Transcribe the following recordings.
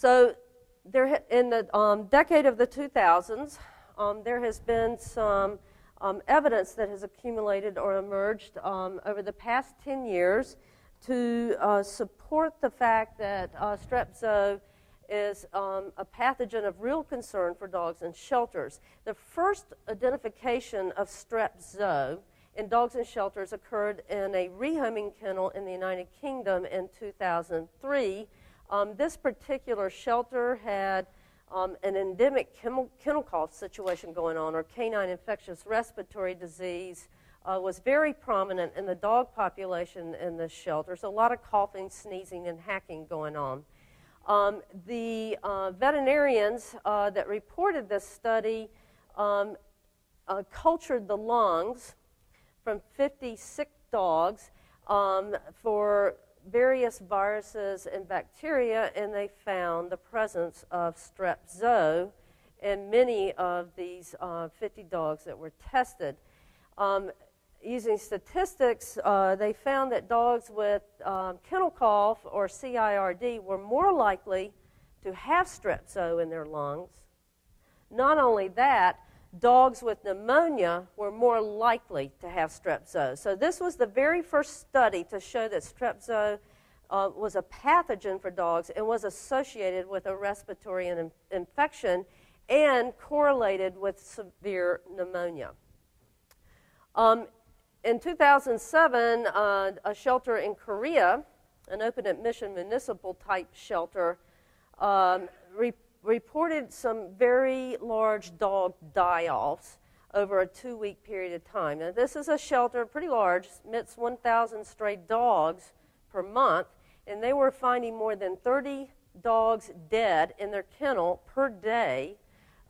So in the decade of the 2000s, there has been some evidence that has accumulated or emerged over the past 10 years to support the fact that Strep zoo is a pathogen of real concern for dogs in shelters. The first identification of Strep zoo in dogs in shelters occurred in a rehoming kennel in the United Kingdom in 2003. This particular shelter had an endemic kennel cough situation going on, or canine infectious respiratory disease was very prominent in the dog population in this shelter. So a lot of coughing, sneezing, and hacking going on. The veterinarians that reported this study cultured the lungs from 50 sick dogs for various viruses and bacteria, and they found the presence of Strep zoo in many of these 50 dogs that were tested. Using statistics, they found that dogs with kennel cough or CIRD were more likely to have Strep zoo in their lungs. Not only that, dogs with pneumonia were more likely to have Strep zoo. So this was the very first study to show that Strep zoo was a pathogen for dogs and was associated with a respiratory infection and correlated with severe pneumonia. In 2007, a shelter in Korea, an open admission municipal type shelter, reported some very large dog die-offs over a 2-week period of time. Now, this is a shelter, pretty large, admits 1,000 stray dogs per month, and they were finding more than 30 dogs dead in their kennel per day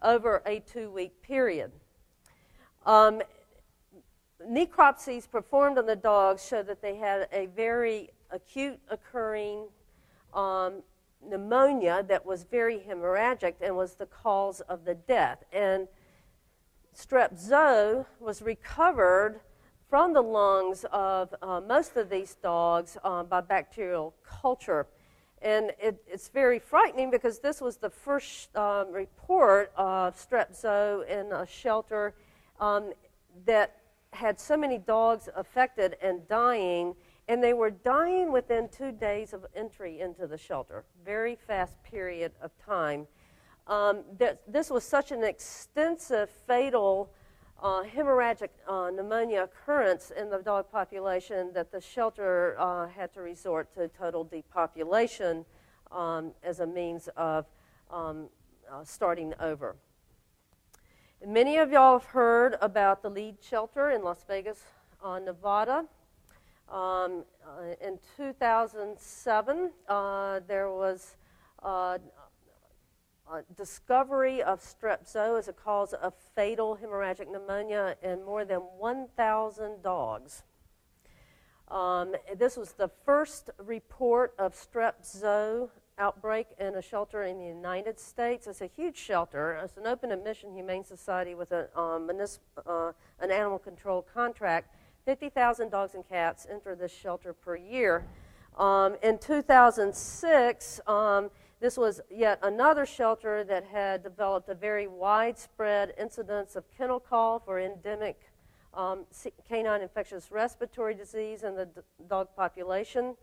over a 2-week period. Necropsies performed on the dogs showed that they had a very acute occurring pneumonia that was very hemorrhagic and was the cause of the death. And Strep zoo was recovered from the lungs of most of these dogs by bacterial culture. And it's very frightening because this was the first report of Strep zoo in a shelter that had so many dogs affected and dying, and they were dying within 2 days of entry into the shelter. Very fast period of time. This was such an extensive, fatal, hemorrhagic pneumonia occurrence in the dog population that the shelter had to resort to total depopulation as a means of starting over. Many of y'all have heard about the lead shelter in Las Vegas, Nevada. In 2007, there was a discovery of Strep zoo as a cause of fatal hemorrhagic pneumonia in more than 1,000 dogs. This was the first report of Strep zoo outbreak in a shelter in the United States. It's a huge shelter. It's an open admission humane society with an animal control contract. 50,000 dogs and cats enter this shelter per year. In 2006, this was yet another shelter that had developed a very widespread incidence of kennel cough or endemic canine infectious respiratory disease in the dog population.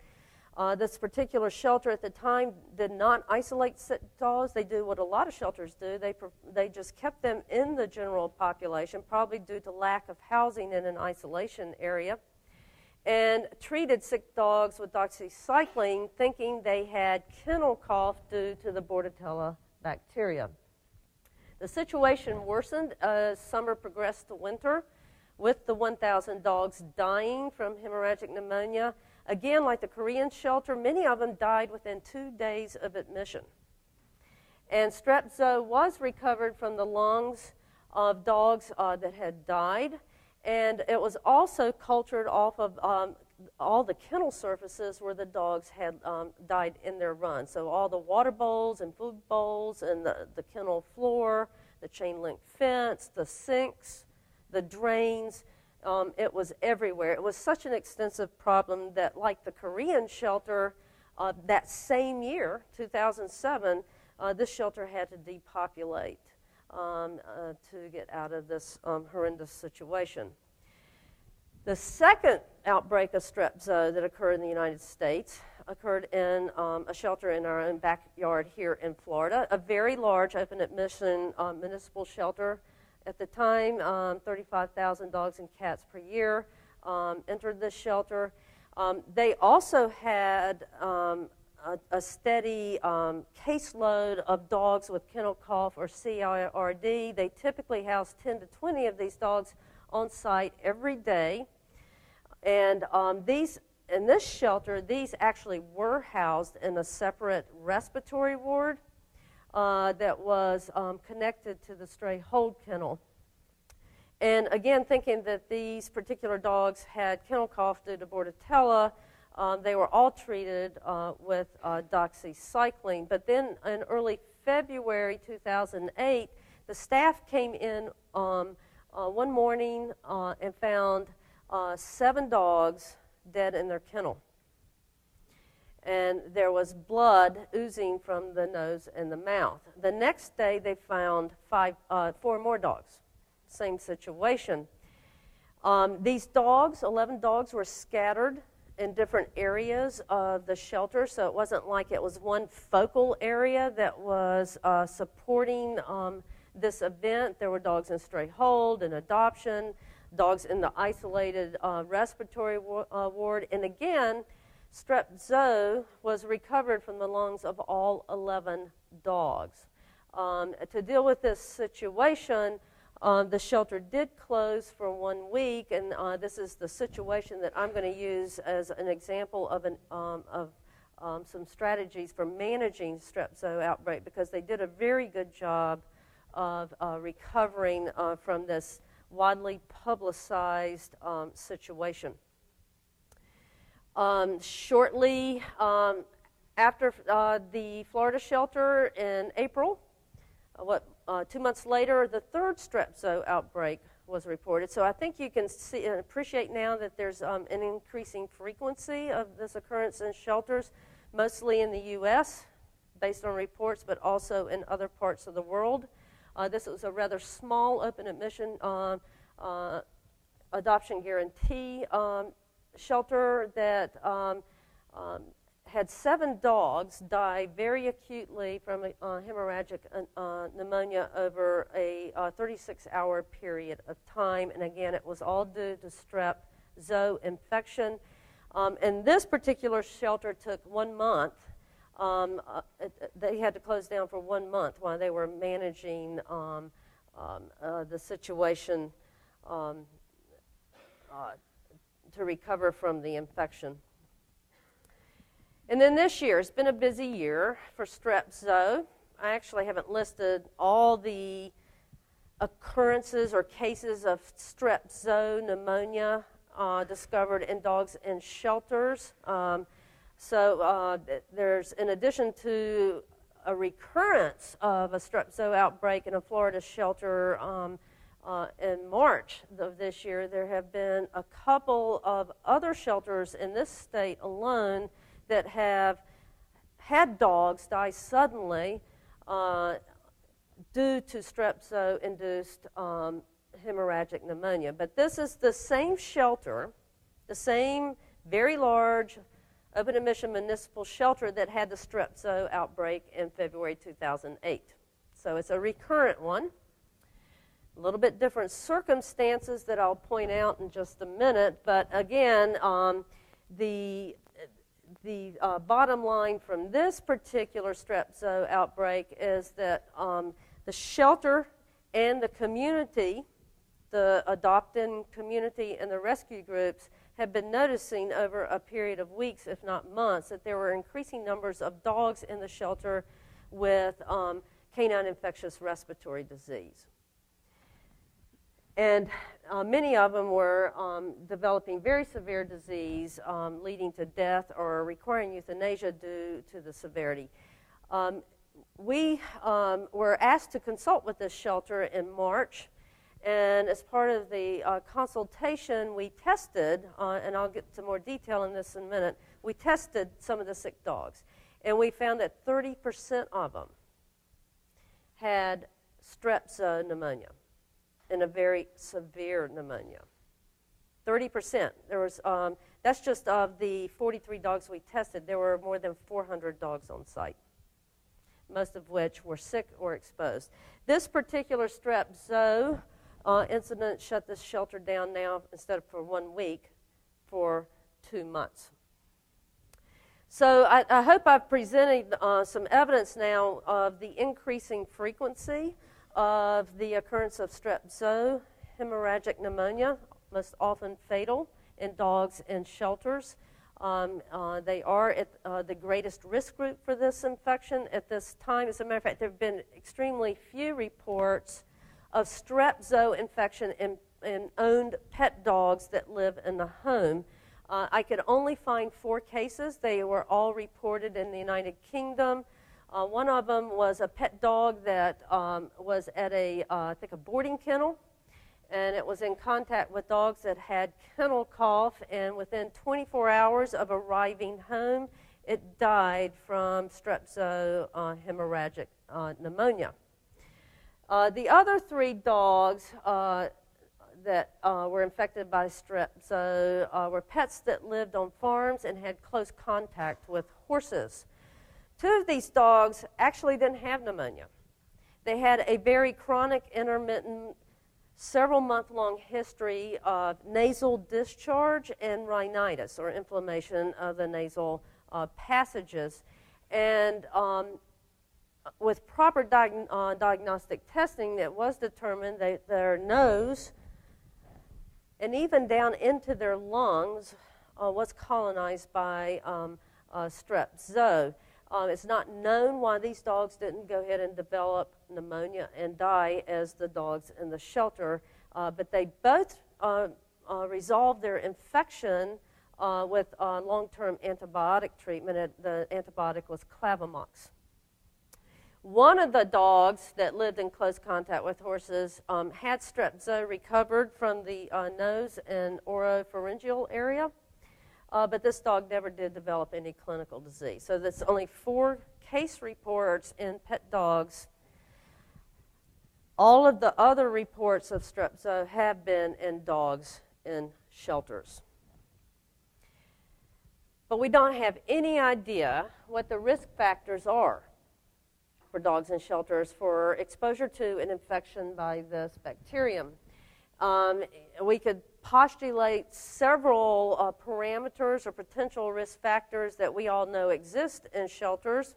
This particular shelter at the time did not isolate sick dogs. They do what a lot of shelters do. They just kept them in the general population, probably due to lack of housing in an isolation area, and treated sick dogs with doxycycline, thinking they had kennel cough due to the Bordetella bacteria. The situation worsened as summer progressed to winter, with the 1,000 dogs dying from hemorrhagic pneumonia. Again, like the Korean shelter, many of them died within 2 days of admission. And Strep zoo was recovered from the lungs of dogs that had died, and it was also cultured off of all the kennel surfaces where the dogs had died in their run. So all the water bowls and food bowls and the kennel floor, the chain link fence, the sinks, the drains, it was everywhere. It was such an extensive problem that, like the Korean shelter, that same year, 2007, this shelter had to depopulate to get out of this horrendous situation. The second outbreak of strep zoo that occurred in the United States occurred in a shelter in our own backyard here in Florida, a very large open admission municipal shelter. At the time, 35,000 dogs and cats per year entered this shelter. They also had a steady caseload of dogs with kennel cough or CIRD. They typically housed 10 to 20 of these dogs on site every day. And in this shelter, these actually were housed in a separate respiratory ward that was connected to the stray hold kennel. And again, thinking that these particular dogs had kennel cough due to Bordetella, they were all treated with doxycycline. But then in early February 2008, the staff came in one morning and found 7 dogs dead in their kennel. And there was blood oozing from the nose and the mouth. The next day, they found 4 more dogs. Same situation. These dogs, 11 dogs, were scattered in different areas of the shelter, so it wasn't like it was one focal area that was supporting this event. There were dogs in stray hold and adoption, dogs in the isolated respiratory ward, and again, strep zoo was recovered from the lungs of all 11 dogs. To deal with this situation, the shelter did close for 1 week, and this is the situation that I'm going to use as an example of some strategies for managing strep zoo outbreak, because they did a very good job of recovering from this widely publicized situation. Shortly after the Florida shelter in April, 2 months later, the third strep zoo outbreak was reported. So I think you can see and appreciate now that there's an increasing frequency of this occurrence in shelters, mostly in the U.S., based on reports, but also in other parts of the world. This was a rather small open admission adoption guarantee shelter that had 7 dogs die very acutely from hemorrhagic pneumonia over a 36-hour period of time. And again, it was all due to strep zoo infection. And this particular shelter took 1 month. They had to close down for 1 month while they were managing the situation to recover from the infection. And then this year, it's been a busy year for strep zoo. I actually haven't listed all the occurrences or cases of strep zoo pneumonia discovered in dogs in shelters. So there's, in addition to a recurrence of a strep zoo outbreak in a Florida shelter in March of this year, there have been a couple of other shelters in this state alone that have had dogs die suddenly due to strep zoo-induced hemorrhagic pneumonia. But this is the same shelter, the same very large open admission municipal shelter that had the strep zoo outbreak in February 2008. So it's a recurrent one. A little bit different circumstances that I'll point out in just a minute, but again, the bottom line from this particular strep zoo outbreak is that the shelter and the community, the adopting community and the rescue groups, have been noticing over a period of weeks, if not months, that there were increasing numbers of dogs in the shelter with canine infectious respiratory disease. And many of them were developing very severe disease, leading to death or requiring euthanasia due to the severity. We were asked to consult with this shelter in March, and as part of the consultation, we tested, and I'll get to more detail in this in a minute, we tested some of the sick dogs, and we found that 30% of them had strep zoo pneumonia, and a very severe pneumonia. 30%. There was, that's just of the 43 dogs we tested. There were more than 400 dogs on site, most of which were sick or exposed. This particular strep zoo incident shut this shelter down now, instead of for 1 week, for 2 months. So I hope I've presented some evidence now of the increasing frequency of the occurrence of strep zoo hemorrhagic pneumonia, most often fatal in dogs in shelters. They are at the greatest risk group for this infection at this time. As a matter of fact, there have been extremely few reports of strep zoo infection in owned pet dogs that live in the home. I could only find 4 cases. They were all reported in the United Kingdom. One of them was a pet dog that was at I think a boarding kennel, and it was in contact with dogs that had kennel cough, and within 24 hours of arriving home, it died from strep zoo hemorrhagic pneumonia. The other 3 dogs that were infected by strep zoo were pets that lived on farms and had close contact with horses. 2 of these dogs actually didn't have pneumonia. They had a very chronic, intermittent, several-month-long history of nasal discharge and rhinitis, or inflammation of the nasal passages. And with proper diagnostic testing, it was determined that their nose and even down into their lungs was colonized by strep zoo. It's not known why these dogs didn't go ahead and develop pneumonia and die as the dogs in the shelter, but they both resolved their infection with long-term antibiotic treatment. The antibiotic was Clavamox. One of the dogs that lived in close contact with horses had strep zoo, recovered from the nose and oropharyngeal area, but this dog never did develop any clinical disease. So there's only 4 case reports in pet dogs. All of the other reports of strep zoo have been in dogs in shelters. But we don't have any idea what the risk factors are for dogs in shelters for exposure to an infection by this bacterium. We could postulate several parameters or potential risk factors that we all know exist in shelters,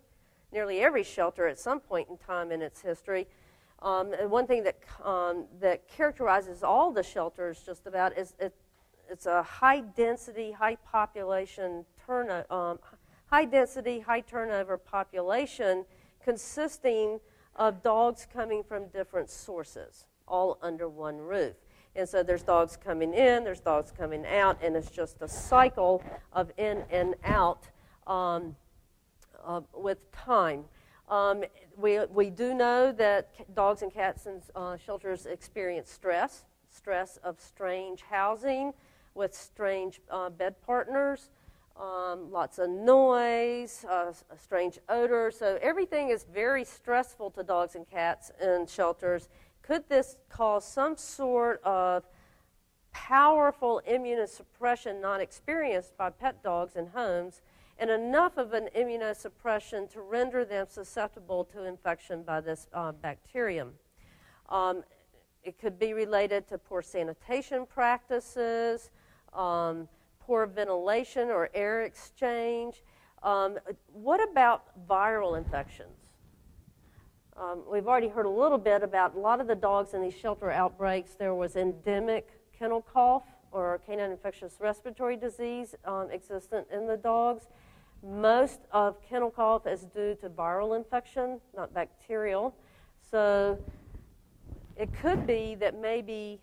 nearly every shelter at some point in time in its history. And one thing that characterizes all the shelters just about is it's a high-density, high-population high-density, high-turnover population consisting of dogs coming from different sources, all under one roof. And so there's dogs coming in, there's dogs coming out, and it's just a cycle of in and out with time. We do know that dogs and cats in shelters experience stress of strange housing with strange bed partners, lots of noise, strange odor. So everything is very stressful to dogs and cats in shelters. Could this cause some sort of powerful immunosuppression not experienced by pet dogs in homes, and enough of an immunosuppression to render them susceptible to infection by this bacterium? It could be related to poor sanitation practices, poor ventilation or air exchange. What about viral infections? We've already heard a little bit about a lot of the dogs in these shelter outbreaks. There was endemic kennel cough or canine infectious respiratory disease existent in the dogs. Most of kennel cough is due to viral infection, not bacterial. So it could be that maybe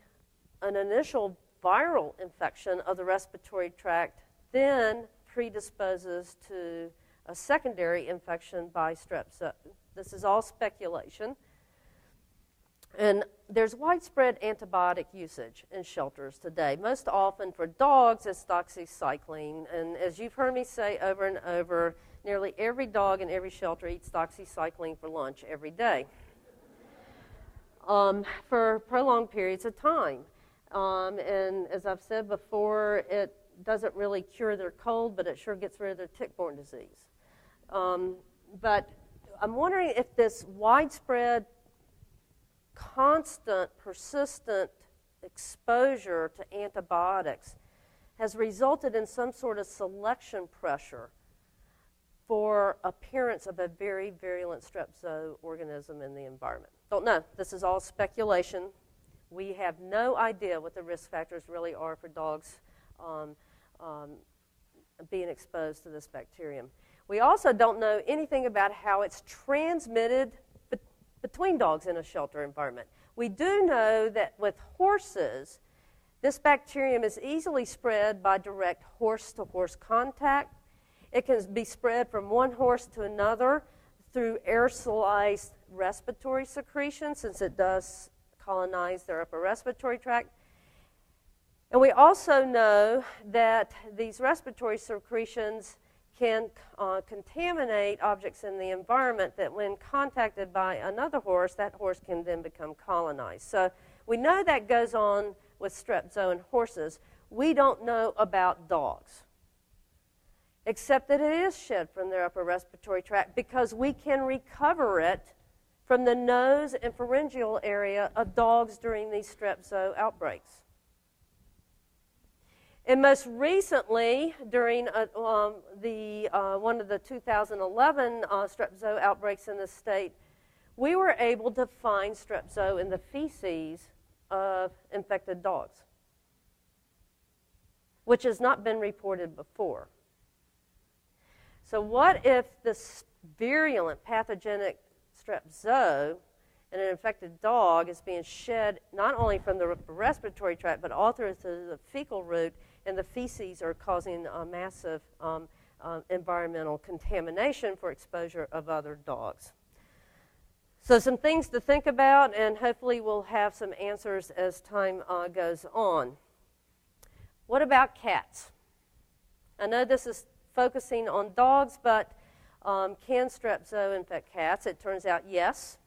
an initial viral infection of the respiratory tract then predisposes to a secondary infection by strep zoo. This is all speculation. And there's widespread antibiotic usage in shelters today. Most often for dogs, it's doxycycline. And as you've heard me say over and over, nearly every dog in every shelter eats doxycycline for lunch every day. for prolonged periods of time. And as I've said before, it doesn't really cure their cold, but it sure gets rid of their tick-borne disease. But I'm wondering if this widespread, constant, persistent exposure to antibiotics has resulted in some sort of selection pressure for appearance of a very virulent strep zoo organism in the environment. Don't know. This is all speculation. We have no idea what the risk factors really are for dogs being exposed to this bacterium. We also don't know anything about how it's transmitted between dogs in a shelter environment. We do know that with horses, this bacterium is easily spread by direct horse-to-horse contact. It can be spread from one horse to another through aerosolized respiratory secretion, since it does colonize their upper respiratory tract. And we also know that these respiratory secretions can contaminate objects in the environment that when contacted by another horse, that horse can then become colonized. So we know that goes on with strep zoo in horses. We don't know about dogs, except that it is shed from their upper respiratory tract because we can recover it from the nose and pharyngeal area of dogs during these strep zoo outbreaks. And most recently, during one of the 2011 strep zoo outbreaks in the state, we were able to find strep zoo in the feces of infected dogs, which has not been reported before. So what if this virulent pathogenic strep zoo in an infected dog is being shed not only from the respiratory tract, but also through the fecal route, and the feces are causing a massive environmental contamination for exposure of other dogs. So some things to think about, and hopefully we'll have some answers as time goes on. What about cats? I know this is focusing on dogs, but can strep zoo infect cats? It turns out yes,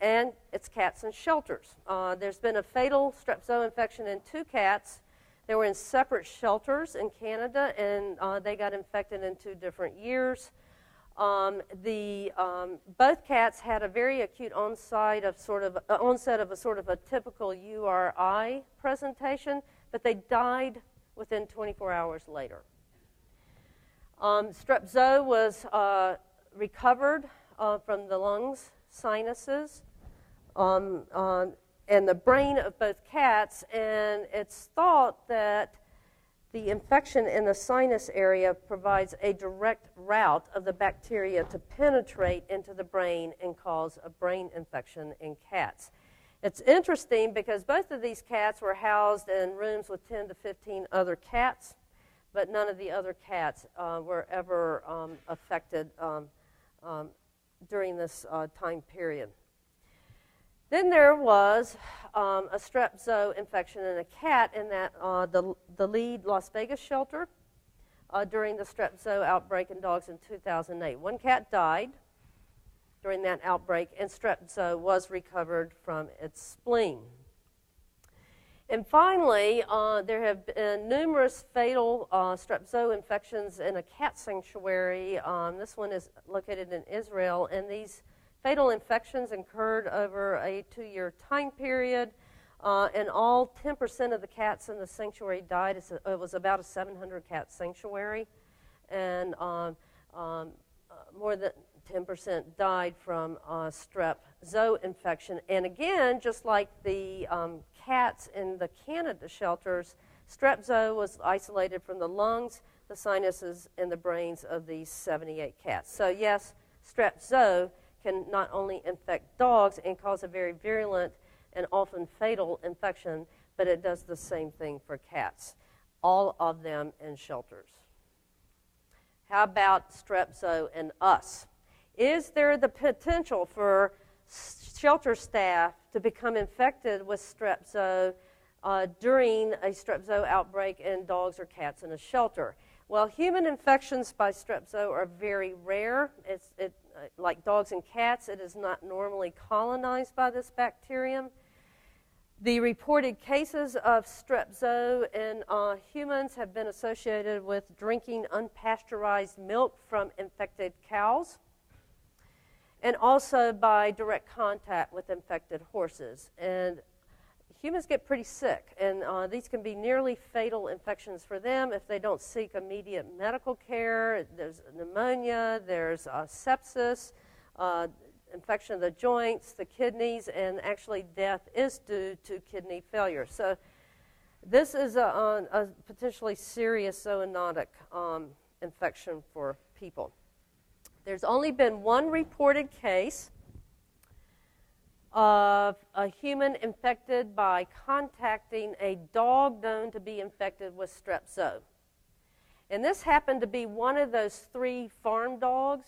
and it's cats in shelters. There's been a fatal strep zoo infection in 2 cats. They were in separate shelters in Canada, and they got infected in 2 different years. Both cats had a very acute onset of a sort of a typical URI presentation, but they died within 24 hours later. Strep zoo was recovered from the lungs, sinuses, and the brain of both cats, and it's thought that the infection in the sinus area provides a direct route of the bacteria to penetrate into the brain and cause a brain infection in cats. It's interesting because both of these cats were housed in rooms with 10 to 15 other cats, but none of the other cats were ever affected during this time period. Then there was a strep zoo infection in a cat in that the lead Las Vegas shelter during the strep zoo outbreak in dogs in 2008. 1 cat died during that outbreak, and strep zoo was recovered from its spleen. And finally, there have been numerous fatal strep zoo infections in a cat sanctuary. This one is located in Israel, and these fatal infections occurred over a 2-year time period, and all 10% of the cats in the sanctuary died. It was about a 700-cat sanctuary, and more than 10% died from strep zoo infection. And again, just like the cats in the Canada shelters, strep zoo was isolated from the lungs, the sinuses, and the brains of these 78 cats. So yes, strep zoo can not only infect dogs and cause a very virulent and often fatal infection, but it does the same thing for cats, all of them in shelters. How about strep zoo in us? Is there the potential for shelter staff to become infected with strep zoo during a strep zoo outbreak in dogs or cats in a shelter? Well, human infections by strep zoo are very rare. like dogs and cats, it is not normally colonized by this bacterium. The reported cases of Strep zoo in humans have been associated with drinking unpasteurized milk from infected cows, and also by direct contact with infected horses. And humans get pretty sick, and these can be nearly fatal infections for them if they don't seek immediate medical care. There's pneumonia, there's sepsis, infection of the joints, the kidneys, and actually death is due to kidney failure. So this is a potentially serious zoonotic infection for people. There's only been one reported case of a human infected by contacting a dog known to be infected with Strep zoo. And this happened to be one of those 3 farm dogs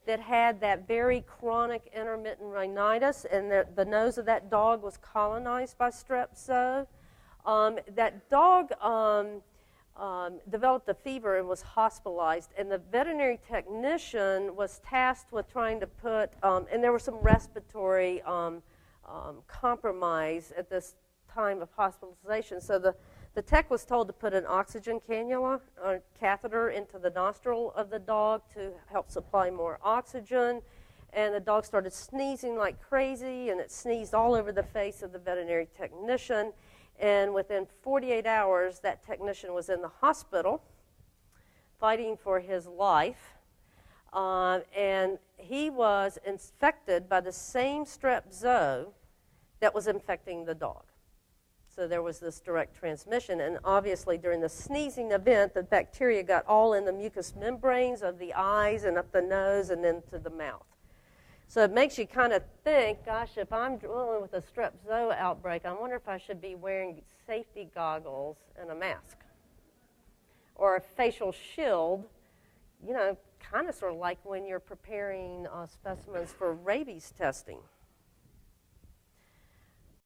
that had that very chronic intermittent rhinitis, and the nose of that dog was colonized by Strep zoo. That dog developed a fever and was hospitalized, and the veterinary technician was tasked with trying to put, and there was some respiratory compromise at this time of hospitalization, so the tech was told to put an oxygen cannula or catheter into the nostril of the dog to help supply more oxygen, and the dog started sneezing like crazy, and it sneezed all over the face of the veterinary technician. And within 48 hours, that technician was in the hospital fighting for his life. And he was infected by the same Strep zoo that was infecting the dog. So there was this direct transmission. And obviously, during the sneezing event, the bacteria got all in the mucous membranes of the eyes and up the nose and then to the mouth. So it makes you kind of think, gosh, if I'm dealing with a Strep zoo outbreak, I wonder if I should be wearing safety goggles and a mask. Or a facial shield, you know, kind of sort of like when you're preparing specimens for rabies testing.